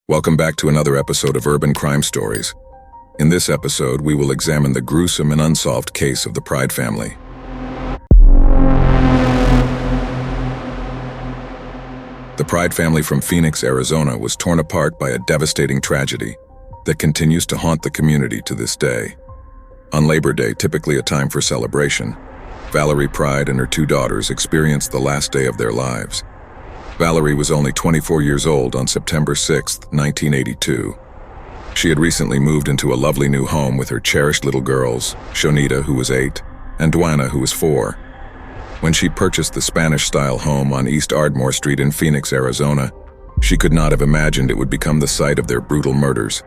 Welcome back to another episode of Urban Crime Stories. In this episode, we will examine the gruesome and unsolved case of the Pride family. The Pride family from Phoenix, Arizona was torn apart by a devastating tragedy that continues to haunt the community to this day. On Labor Day, typically a time for celebration, Valerie Pride and her two daughters experienced the last day of their lives. Valerie was only 24 years old on September 6, 1982. She had recently moved into a lovely new home with her cherished little girls, Shontia, who was 8, and Duana, who was 4. When she purchased the Spanish-style home on East Ardmore Street in Phoenix, Arizona, she could not have imagined it would become the site of their brutal murders.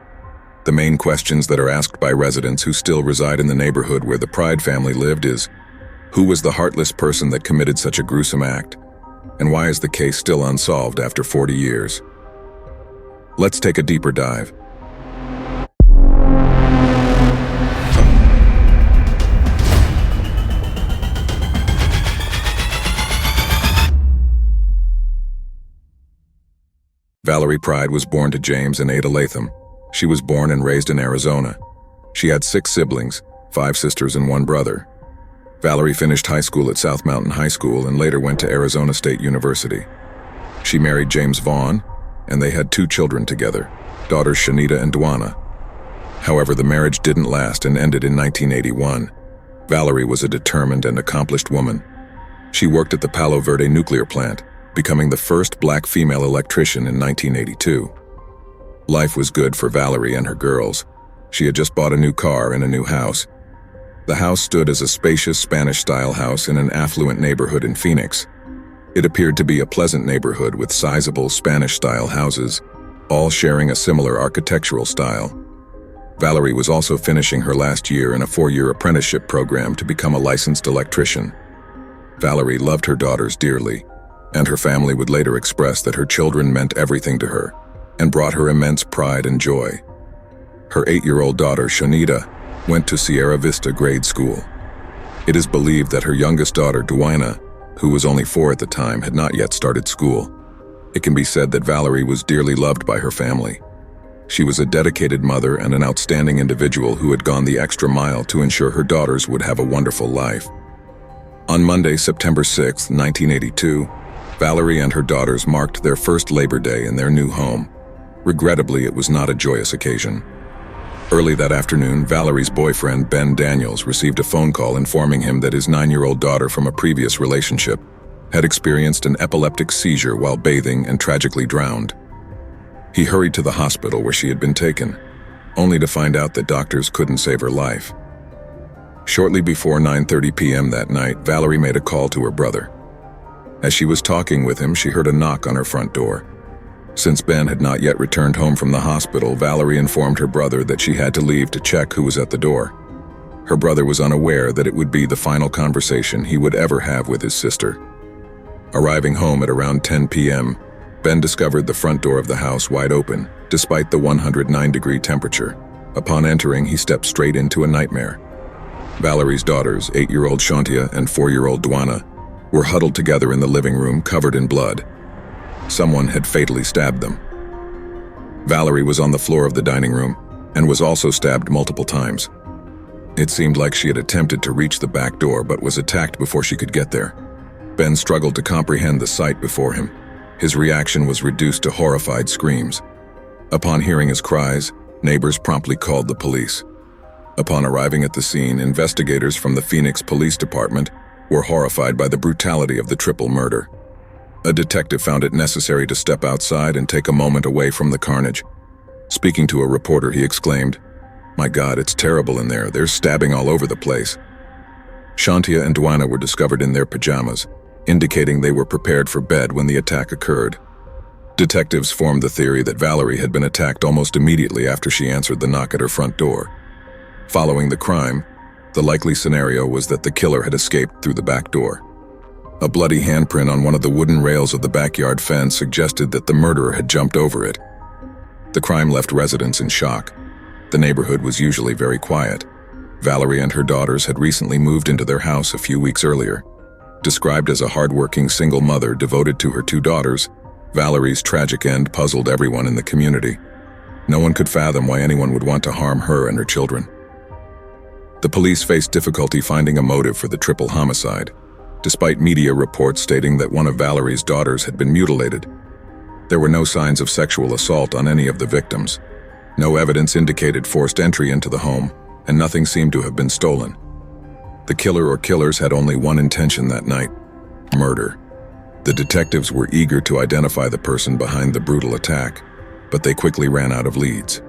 The main questions that are asked by residents who still reside in the neighborhood where the Pride family lived is, who was the heartless person that committed such a gruesome act? And why is the case still unsolved after 40 years? Let's take a deeper dive. Valerie Pride was born to James and Ada Latham. She was born and raised in Arizona. She had 6 siblings, 5 sisters and 1 brother. Valerie finished high school at South Mountain High School and later went to Arizona State University. She married James Vaughn, and they had 2 children together, daughters Shontia and Duana. However, the marriage didn't last and ended in 1981. Valerie was a determined and accomplished woman. She worked at the Palo Verde nuclear plant, becoming the first black female electrician in 1982. Life was good for Valerie and her girls. She had just bought a new car and a new house. The house stood as a spacious Spanish-style house in an affluent neighborhood in Phoenix. It appeared to be a pleasant neighborhood with sizable Spanish-style houses, all sharing a similar architectural style. Valerie was also finishing her last year in a 4-year apprenticeship program to become a licensed electrician. Valerie loved her daughters dearly, and her family would later express that her children meant everything to her and brought her immense pride and joy. Her 8-year-old daughter, Shontia, went to Sierra Vista Grade School. It is believed that her youngest daughter, Duana, who was only 4 at the time, had not yet started school. It can be said that Valerie was dearly loved by her family. She was a dedicated mother and an outstanding individual who had gone the extra mile to ensure her daughters would have a wonderful life. On Monday, September 6, 1982, Valerie and her daughters marked their first Labor Day in their new home. Regrettably, it was not a joyous occasion. Early that afternoon, Valerie's boyfriend, Ben Daniels, received a phone call informing him that his 9-year-old daughter from a previous relationship had experienced an epileptic seizure while bathing and tragically drowned. He hurried to the hospital where she had been taken, only to find out that doctors couldn't save her life. Shortly before 9:30 p.m. that night, Valerie made a call to her brother. As she was talking with him, she heard a knock on her front door. Since Ben had not yet returned home from the hospital, Valerie informed her brother that she had to leave to check who was at the door. Her brother was unaware that it would be the final conversation he would ever have with his sister. Arriving home at around 10 p.m., Ben discovered the front door of the house wide open, despite the 109-degree temperature. Upon entering, he stepped straight into a nightmare. Valerie's daughters, 8-year-old Shontia and 4-year-old Duana, were huddled together in the living room, covered in blood. Someone had fatally stabbed them. Valerie was on the floor of the dining room and was also stabbed multiple times. It seemed like she had attempted to reach the back door but was attacked before she could get there. Ben struggled to comprehend the sight before him. His reaction was reduced to horrified screams. Upon hearing his cries, neighbors promptly called the police. Upon arriving at the scene, investigators from the Phoenix Police Department were horrified by the brutality of the triple murder. A detective found it necessary to step outside and take a moment away from the carnage. Speaking to a reporter, he exclaimed, "My God, it's terrible in there. There's stabbing all over the place." Shontia and Duana were discovered in their pajamas, indicating they were prepared for bed when the attack occurred. Detectives formed the theory that Valerie had been attacked almost immediately after she answered the knock at her front door. Following the crime, the likely scenario was that the killer had escaped through the back door. A bloody handprint on one of the wooden rails of the backyard fence suggested that the murderer had jumped over it. The crime left residents in shock. The neighborhood was usually very quiet. Valerie and her daughters had recently moved into their house a few weeks earlier. Described as a hardworking single mother devoted to her 2 daughters, Valerie's tragic end puzzled everyone in the community. No one could fathom why anyone would want to harm her and her children. The police faced difficulty finding a motive for the triple homicide, despite media reports stating that one of Valerie's daughters had been mutilated. There were no signs of sexual assault on any of the victims. No evidence indicated forced entry into the home, and nothing seemed to have been stolen. The killer or killers had only one intention that night: murder. The detectives were eager to identify the person behind the brutal attack, but they quickly ran out of leads.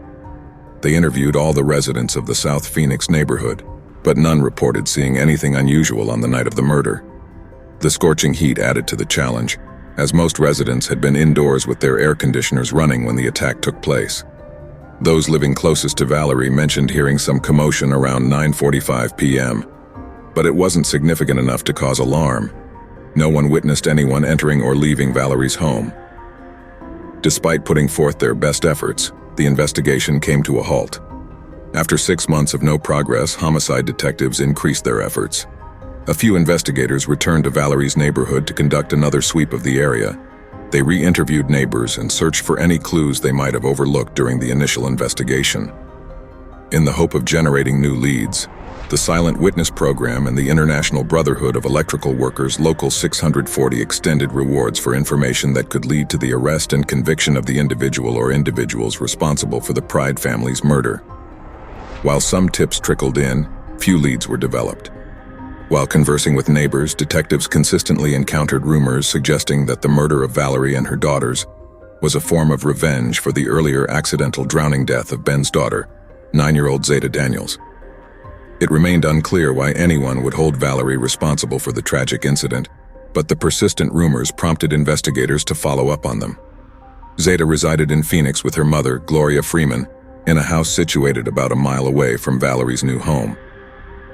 They interviewed all the residents of the South Phoenix neighborhood, but none reported seeing anything unusual on the night of the murder. The scorching heat added to the challenge, as most residents had been indoors with their air conditioners running when the attack took place. Those living closest to Valerie mentioned hearing some commotion around 9:45 p.m., but it wasn't significant enough to cause alarm. No one witnessed anyone entering or leaving Valerie's home. Despite putting forth their best efforts, the investigation came to a halt. After 6 months of no progress, homicide detectives increased their efforts. A few investigators returned to Valerie's neighborhood to conduct another sweep of the area. They re-interviewed neighbors and searched for any clues they might have overlooked during the initial investigation. In the hope of generating new leads, the Silent Witness Program and the International Brotherhood of Electrical Workers Local 640 extended rewards for information that could lead to the arrest and conviction of the individual or individuals responsible for the Pride family's murder. While some tips trickled in, few leads were developed. While conversing with neighbors, detectives consistently encountered rumors suggesting that the murder of Valerie and her daughters was a form of revenge for the earlier accidental drowning death of Ben's daughter, 9-year-old Zeta Daniels. It remained unclear why anyone would hold Valerie responsible for the tragic incident, but the persistent rumors prompted investigators to follow up on them. Zeta resided in Phoenix with her mother, Gloria Freeman, in a house situated about a mile away from Valerie's new home.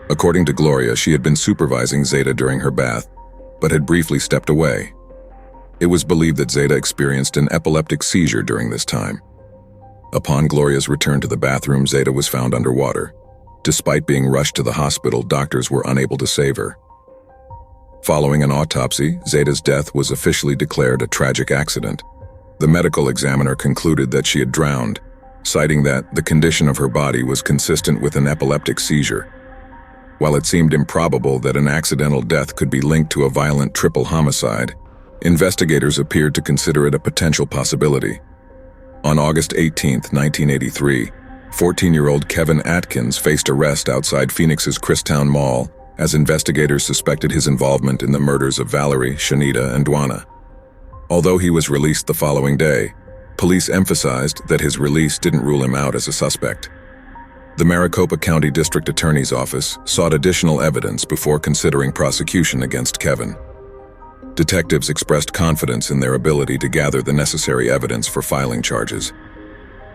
According to Gloria, she had been supervising Zeta during her bath, but had briefly stepped away. It was believed that Zeta experienced an epileptic seizure during this time. Upon Gloria's return to the bathroom, Zeta was found underwater. Despite being rushed to the hospital, doctors were unable to save her. Following an autopsy, Zeta's death was officially declared a tragic accident. The medical examiner concluded that she had drowned, citing that the condition of her body was consistent with an epileptic seizure. While it seemed improbable that an accidental death could be linked to a violent triple homicide, investigators appeared to consider it a potential possibility. On August 18, 1983, 14-year-old Kevin Atkins faced arrest outside Phoenix's Christown Mall as investigators suspected his involvement in the murders of Valerie, Shontia, and Duana. Although he was released the following day, police emphasized that his release didn't rule him out as a suspect. The Maricopa County District Attorney's Office sought additional evidence before considering prosecution against Kevin. Detectives expressed confidence in their ability to gather the necessary evidence for filing charges.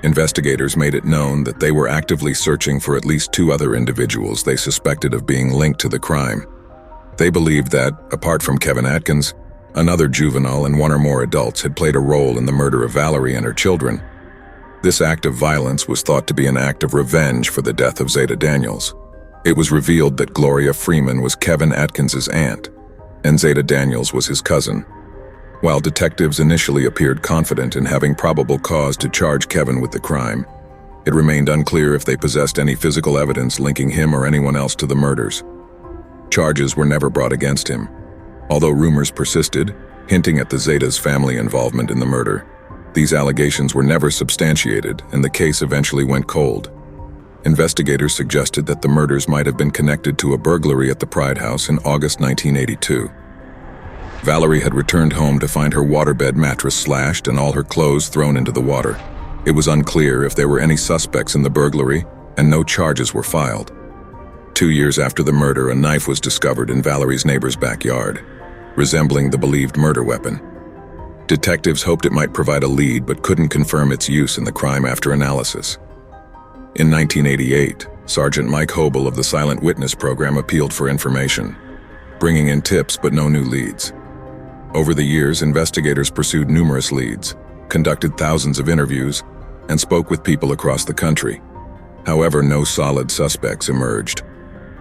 Investigators made it known that they were actively searching for at least 2 other individuals they suspected of being linked to the crime. They believed that, apart from Kevin Atkins, another juvenile and 1 or more adults had played a role in the murder of Valerie and her children. This act of violence was thought to be an act of revenge for the death of Zeta Daniels. It was revealed that Gloria Freeman was Kevin Atkins's aunt, and Zeta Daniels was his cousin. While detectives initially appeared confident in having probable cause to charge Kevin with the crime, it remained unclear if they possessed any physical evidence linking him or anyone else to the murders. Charges were never brought against him, although rumors persisted, hinting at the Zeta's family involvement in the murder. These allegations were never substantiated, and the case eventually went cold. Investigators suggested that the murders might have been connected to a burglary at the Pride House in August 1982. Valerie had returned home to find her waterbed mattress slashed and all her clothes thrown into the water. It was unclear if there were any suspects in the burglary, and no charges were filed. 2 years after the murder, a knife was discovered in Valerie's neighbor's backyard, resembling the believed murder weapon. Detectives hoped it might provide a lead but couldn't confirm its use in the crime after analysis. In 1988, Sergeant Mike Hobel of the Silent Witness Program appealed for information, bringing in tips but no new leads. Over the years, investigators pursued numerous leads, conducted thousands of interviews, and spoke with people across the country. However, no solid suspects emerged.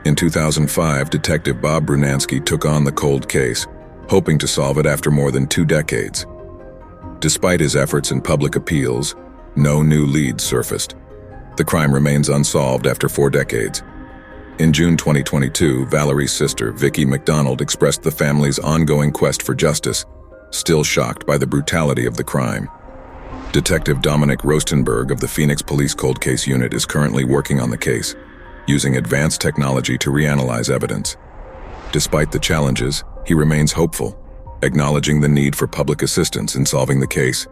In 2005, Detective Bob Brunansky took on the cold case, hoping to solve it after more than 2 decades. Despite his efforts and public appeals, No new leads surfaced. The crime remains unsolved after 4 decades. In June 2022, Valerie's sister, Vicky McDonald, expressed the family's ongoing quest for justice, still shocked by the brutality of the crime. Detective Dominic Rostenberg of the Phoenix Police Cold Case Unit is currently working on the case, using advanced technology to reanalyze evidence. Despite the challenges, he remains hopeful, acknowledging the need for public assistance in solving the case.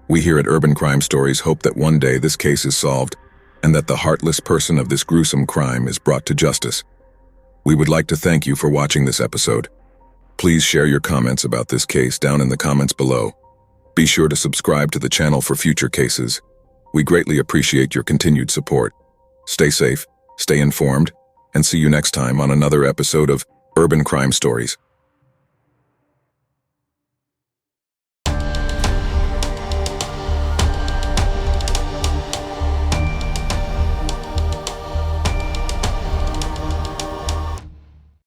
We here at Urban Crime Stories hope that one day this case is solved and that the heartless person of this gruesome crime is brought to justice. We would like to thank you for watching this episode. Please share your comments about this case down in the comments below. Be sure to subscribe to the channel for future cases. We greatly appreciate your continued support. Stay safe, stay informed, and see you next time on another episode of Urban Crime Stories.